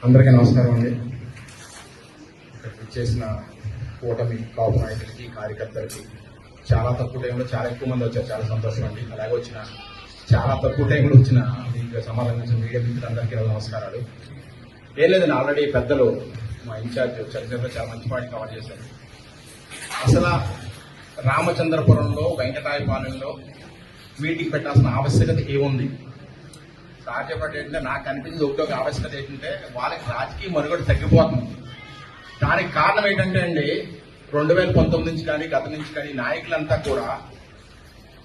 అందరికీ నమస్కారం అండి. చేసిన కూటమి కాపు నాయకులకి కార్యకర్తలకి చాలా తక్కువ టైంలో చాలా ఎక్కువ మంది వచ్చారు, చాలా సంతోషం అండి. అలాగే వచ్చిన చాలా తక్కువ టైంలో వచ్చిన మీకు సమాధానం మీడియా మిత్రులందరికీ నమస్కారాలు. ఏం లేదండి, ఆల్రెడీ పెద్దలు మా ఇన్ఛార్జ్ చరిత్రలో చాలా మంచి పాయింట్ కవర్ చేశారు. అసలు రామచంద్రపురంలో వెంకటాయపాలెంలో మీటింగ్ పెట్టాల్సిన ఆవశ్యకత ఏముంది? సాధ్యపడి ఏంటంటే నాకు అనిపించింది ఒకటొక ఆవశ్యకత ఏంటంటే వాళ్ళకి రాజకీయ మనుగడ తగ్గిపోతుంది. దానికి కారణం ఏంటంటే అండి 2019 నుంచి కానీ గత నుంచి కానీ నాయకులంతా కూడా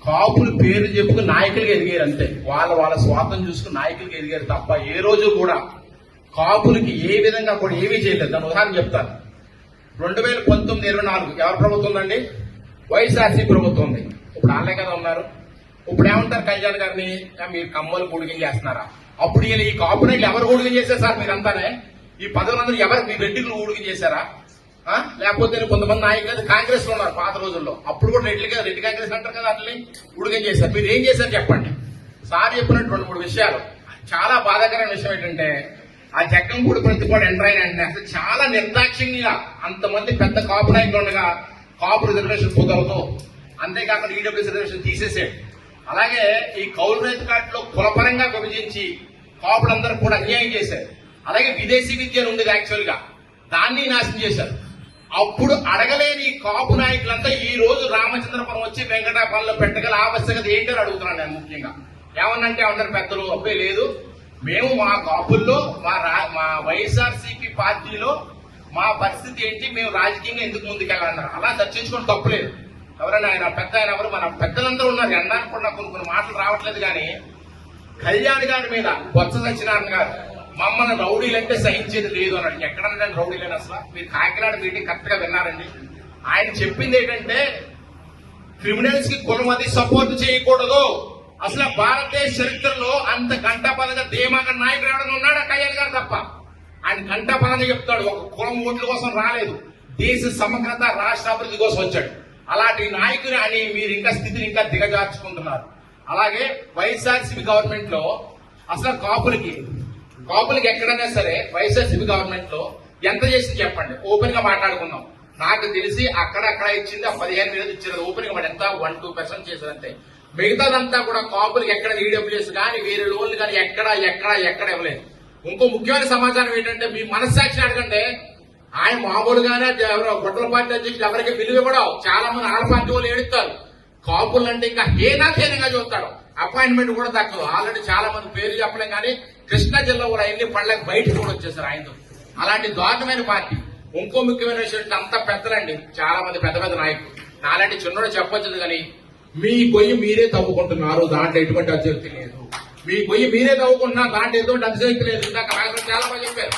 కాపులు పేరు చెప్పుకుని నాయకులుగా ఎదిగారు అంతే. వాళ్ళ స్వార్థం చూసుకుని నాయకులుగా ఎదిగారు తప్ప ఏ రోజు కూడా కాపులకి ఏ విధంగా కూడా ఏమీ చేయలేదు. దాని ఉదాహరణ చెప్తాను. 2019-24 ఎవరి ప్రభుత్వం ఉందండి? వైఎస్ఆర్సీ ప్రభుత్వం ఉంది. ఇప్పుడు వాళ్ళే కదా ఉన్నారు. ఇప్పుడు ఏమంటారు కళ్యాణ్ గారిని, మీరు కమ్మలు గూడిగం చేస్తున్నారా? అప్పుడు ఈ కాపు నాయకులు ఎవరు గూడిగం చేశారు సార్? మీరంతానే ఈ పదవులందరూ ఎవరు మీ రెడ్డిలు ఊడిగం చేశారా? లేకపోతే కొంతమంది నాయకులు కాంగ్రెస్ లో ఉన్నారు పాత రోజుల్లో, అప్పుడు కూడా రెడ్డి కాంగ్రెస్ అంటారు కదా, అట్లని ఊడిగం చేశారు. మీరు ఏం చేశారు చెప్పండి. సార్ చెప్పినట్టు 2-3 విషయాలు. చాలా బాధాకరమైన విషయం ఏంటంటే ఆ జగ్గంపూడి ప్రతిపాడు ఎంటర్ అయిన అంటే అసలు చాలా నిర్దాక్షిణ్యంగా అంతమంది పెద్ద కాపు నాయకులు ఉండగా కాపు రిజర్వేషన్ కుదరదు, అంతేకాకుండా ఈడబ్ల్యూసీ రిజర్వేషన్ తీసేసాడు. అలాగే ఈ కౌలు రైతు కార్డులో కులపరంగా విభజించి కాపులందరూ కూడా అన్యాయం చేశారు. అలాగే విదేశీ విద్య ఉండేది యాక్చువల్ గా, దాన్ని నాశనం చేశారు. అప్పుడు అడగలేని ఈ కాపు నాయకులంతా ఈ రోజు రామచంద్రపురం వచ్చి వెంకటాపాలలో పెట్టగల ఆవశ్యకత ఏంటని అడుగుతున్నాను నేను ముఖ్యంగా. ఏమన్నంటే అందరు పెద్దలు అబ్బే లేదు, మేము మా కాపుల్లో మా వైఎస్ఆర్సీపీ పార్టీలో మా పరిస్థితి ఏంటి, మేము రాజకీయంగా ఎందుకు ముందుకెళ్ళాలన్నారు. అలా చర్చించుకోవడం తప్పులేదు. ఎవరైనా ఆయన పెద్ద ఆయన ఎవరు, మన పెద్దలందరూ ఉన్నారు. ఎండానికి కూడా కొన్ని మాటలు రావట్లేదు. కానీ కళ్యాణ్ గారి మీద బొత్స సత్యనారాయణ గారు మమ్మల్ని రౌడీలంటే సహించేది లేదు అన్నాడు. ఎక్కడన్నా రౌడీలేని అసలు మీరు కాకినాడ మీటింగ్ కరెక్ట్ గా విన్నారండి. ఆయన చెప్పింది ఏంటంటే క్రిమినల్స్ కి కులం అది సపోర్ట్ చేయకూడదు. అసలు భారతదేశ చరిత్రలో అంత గంటాపదంగా ధీమాగా నాయకుడు ఎవరైనా ఉన్నాడా? కళ్యాణ్ గారు తప్ప. ఆయన గంటాపదంగా చెప్తాడు. ఒక కులం ఓట్ల కోసం రాలేదు, దేశ సమగ్రత రాష్ట్ర అభివృద్ధి కోసం వచ్చాడు. అలాంటి నాయకుని అని మీరు ఇంకా స్థితిని ఇంకా దిగజార్చుకుంటున్నారు. అలాగే వైఎస్ఆర్సీపీ గవర్నమెంట్ లో అసలు కాపులకి ఎక్కడైనా సరే వైఎస్ఆర్సీపీ గవర్నమెంట్ లో ఎంత చేసింది చెప్పండి, ఓపెన్ గా మాట్లాడుకుందాం. నాకు తెలిసి అక్కడక్కడ ఇచ్చింది 15,000 ఇచ్చారు. ఓపెన్ గా ఎంత 1-2% చేశారంతే. మిగతాదంతా కూడా కాపులకి ఎక్కడ ఈడబ్ల్యూఎస్ కానీ వేరే లోన్లు కానీ ఎక్కడ ఇవ్వలేదు. ఇంకో ముఖ్యమైన సమాచారం ఏంటంటే మీ మనస్సాక్షిని అడగండి. ఆయన మామూలుగానే గొడ్డల పార్టీ అధ్యక్షులు ఎవరికి విలువ ఇవ్వడం. చాలా మంది ఆడ పార్టీ వాళ్ళు ఏడుస్తారు. కాపులు అంటే ఇంకా హీనంగా చూస్తాడు. అపాయింట్మెంట్ కూడా దక్కదు. ఆల్రెడీ చాలా మంది పేరు చెప్పలేం కానీ కృష్ణా జిల్లా కూడా ఎన్ని పళ్ళకి బయటకు కూడా వచ్చేసారు ఆయనతో. అలాంటి దారుణమైన పార్టీ. ఇంకో ముఖ్యమైన విషయం అంతా పెద్దలండి, చాలా మంది పెద్ద నాయకులు. నాలాంటి చిన్నోడు చెప్పొచ్చు కానీ మీ గొయ్యి మీరే తవ్వుకుంటున్నారు, దాంట్లో ఎటువంటి అతిశక్తి లేదు. మీ గొయ్యి మీరే తవ్వుకుంటున్నారు, దాంట్లో ఎటువంటి అతిశక్తి లేదు. ఇంకా చాలా మంది చెప్పారు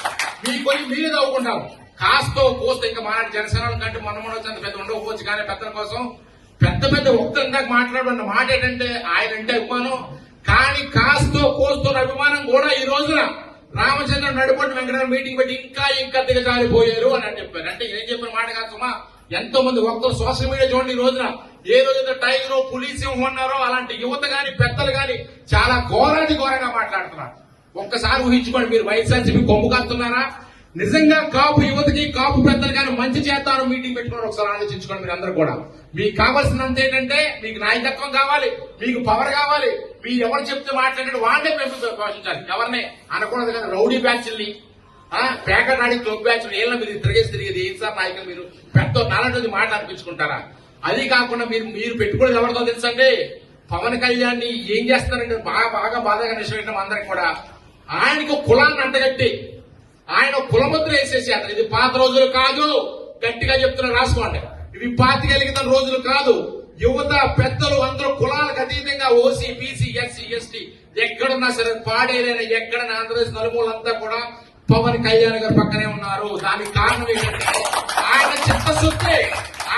మీ గొయ్యి మీరే తవ్వుకుంటారు. కాస్తో కోస్తో ఇంకా మన జనసేన కంటే మనం వచ్చేంత పెద్ద ఉండకపోవచ్చు కానీ పెద్దల కోసం పెద్ద ఒక్కగా మాట్లాడుతున్న మాట ఏంటంటే ఆయన అంటే అభిమానం. కానీ కాస్తో కోస్తున్న అభిమానం కూడా ఈ రోజున రామచంద్ర నడుపటి వెంకటరామ మీటింగ్ పెట్టి ఇంకా దిగజారిపోయారు అని చెప్పారు. అంటే నేను చెప్పిన మాట కాదు సుమా, ఎంతో మంది ఒక్కరు సోషల్ మీడియా చూడండి. ఈ రోజున ఏ రోజైతే టైగర్ పులిస్ ఉన్నారో అలాంటి యువత గాని పెద్దలు గాని చాలా ఘోరంగా మాట్లాడుతున్నారు. ఒక్కసారి ఊహించుకోండి, మీరు వైఎస్ఆర్సీపీ కొమ్ము కాస్తున్నారా? నిజంగా కాపు యువతకి కాపు పెద్దలు కానీ మంచి చేస్తారు మీటింగ్ పెట్టుకున్నారు. ఒకసారి ఆలోచించుకోండి మీరు అందరూ కూడా. మీకు కావాల్సినంత ఏంటంటే మీకు నాయకత్వం కావాలి, మీకు పవర్ కావాలి. మీరు ఎవరు చెప్తే మాట్లాడే వాళ్ళే పోషించాలి. ఎవరిని అనకూడదు కదా. రౌడీ బ్యాచ్ల్ని పేకర్ నాడి క్లబ్ బ్యాచ్లు ఏళ్ళ మీరు తిరిగేది ఏం సార్ నాయకులు? మీరు పెద్ద నాలుగు మాట అనిపించుకుంటారా? అది కాకుండా మీరు పెట్టుకునేది ఎవరితో తెలుసండి? పవన్ కళ్యాణ్ ని ఏం చేస్తారంటే బాగా బాధగా విషయం అందరికి కూడా ఆయనకు కులాన్ని అంటగట్టి ఆయన కులముద్ర వేసేసి అతను ఇది పాత రోజులు కాదు, గట్టిగా చెప్తున్నా రాసుకోండి. ఇవి పాతికెలిగిన రోజులు కాదు. యువత పెద్దలు అందరూ కులాలకు అతీతంగా ఓసీ బీసీ ఎస్సీ ఎస్టీ ఎక్కడున్నా సరే పాడేరైనా ఎక్కడైనా ఆంధ్రప్రదేశ్ నలుమూలంతా కూడా పవన్ కళ్యాణ్ గారు పక్కనే ఉన్నారు. దానికి కారణం ఏంటంటే ఆయన చిత్తశుద్ధి.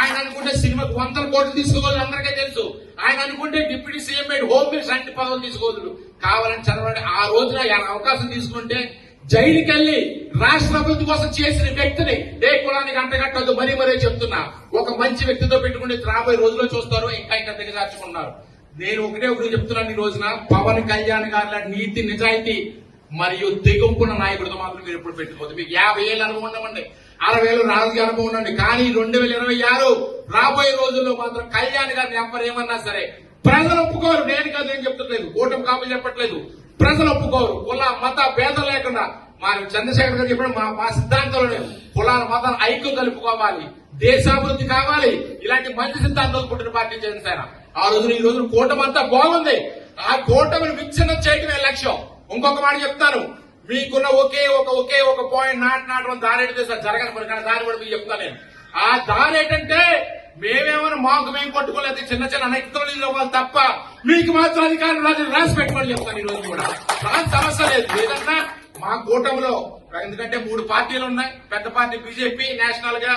ఆయన అనుకుంటే సినిమాకు 100 కోట్లు తీసుకోవాలి అందరికీ తెలుసు. ఆయన అనుకుంటే డిప్యూటీ సీఎం హోమ్ మినిస్టర్ అన్ని పదవులు తీసుకోవద్దు. కావాలని చదవండి. ఆ రోజున ఆయన అవకాశం తీసుకుంటే జైలుకి వెళ్లి రాష్ట్ర అభివృద్ధి కోసం చేసిన వ్యక్తిని ఏ కులానికి అంటగట్టద్దు. మరీ చెప్తున్నా, ఒక మంచి వ్యక్తితో పెట్టుకుని రాబోయే రోజుల్లో చూస్తారు. ఇంకా దిగజార్చుకున్నారు. నేను ఒకటే చెప్తున్నాను. ఈ రోజున పవన్ కళ్యాణ్ గారి నీతి నిజాయితీ మరియు తెగుంపున్న నాయకుడితో మాత్రం మీరు ఎప్పుడు పెట్టుకోవద్దు. మీకు 50 ఏళ్ళ అనుభవం ఉండమండి, 60 ఏళ్ళు రాజకీయ అనుభవం ఉండండి, కానీ 2026 రాబోయే రోజుల్లో మాత్రం కళ్యాణ్ గారిని ఎవరు ఏమన్నా సరే ప్రజలు ఒప్పుకోరు. నేను కాదు, నేను చెప్తలేదు, కూటమి కాపులు చెప్పట్లేదు, ప్రజలు ఒప్పుకోరు. కుల మత భేదం లేకుండా మరి చంద్రశేఖర్ గారు చెప్పడం మా సిద్ధాంతంలోనే కులాల మతాలు ఐక్యం కలుపుకోవాలి, దేశాభివృద్ధి కావాలి, ఇలాంటి మంచి సిద్ధాంతాలు పుట్టిన పార్టీ జనసేన. ఆ రోజున ఈ రోజున కూటమి అంతా బాగుంది. ఆ కూటమిని విచ్ఛిన్నం చేయడమే లక్ష్యం. ఇంకొక మాట చెప్తాను, మీకున్న ఒకే ఒక పాయింట్ నాటడం దారి ఏంటో సార్ జరగని పని, కానీ దారి కూడా మీకు చెప్తాను నేను. ఆ దారి ఏంటంటే మేమేమైనా మాకు మేము కొట్టుకోలేదు, చిన్న అనైక్యతలు ఇవ్వాలి తప్ప మీకు మాత్రం అధికారులు రాసి పెట్టుకోని చెప్తాను. ఈ రోజు కూడా దాని సమస్య లేదు. ఏదన్నా మా కూటమిలో ఎందుకంటే 3 పార్టీలు ఉన్నాయి. పెద్ద పార్టీ బీజేపీ నేషనల్ గా,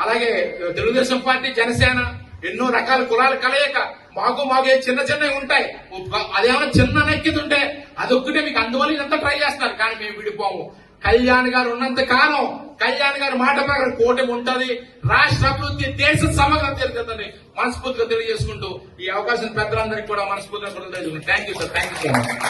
అలాగే తెలుగుదేశం పార్టీ, జనసేన, ఎన్నో రకాల కులాల కలయిక. మాకు చిన్నవి ఉంటాయి. అదేమైనా చిన్న అనైక్యత ఉంటే అదొక్కటే మీకు, అందువల్ల ఇదంతా ట్రై చేస్తారు. కానీ మేము విడిపోము. కళ్యాణ్ గారు ఉన్నంత కాలం కళ్యాణ్ గారి మాట ప్రకారం కూటమి ఉంటది. రాష్ట్ర అభివృద్ధి, దేశ సమగ్రం జరుగుతుందని మనస్ఫూర్తిగా తెలియజేసుకుంటూ ఈ అవకాశం పెద్దలందరికీ కూడా మనస్ఫూర్తిగా thank you sir. Thank you so much.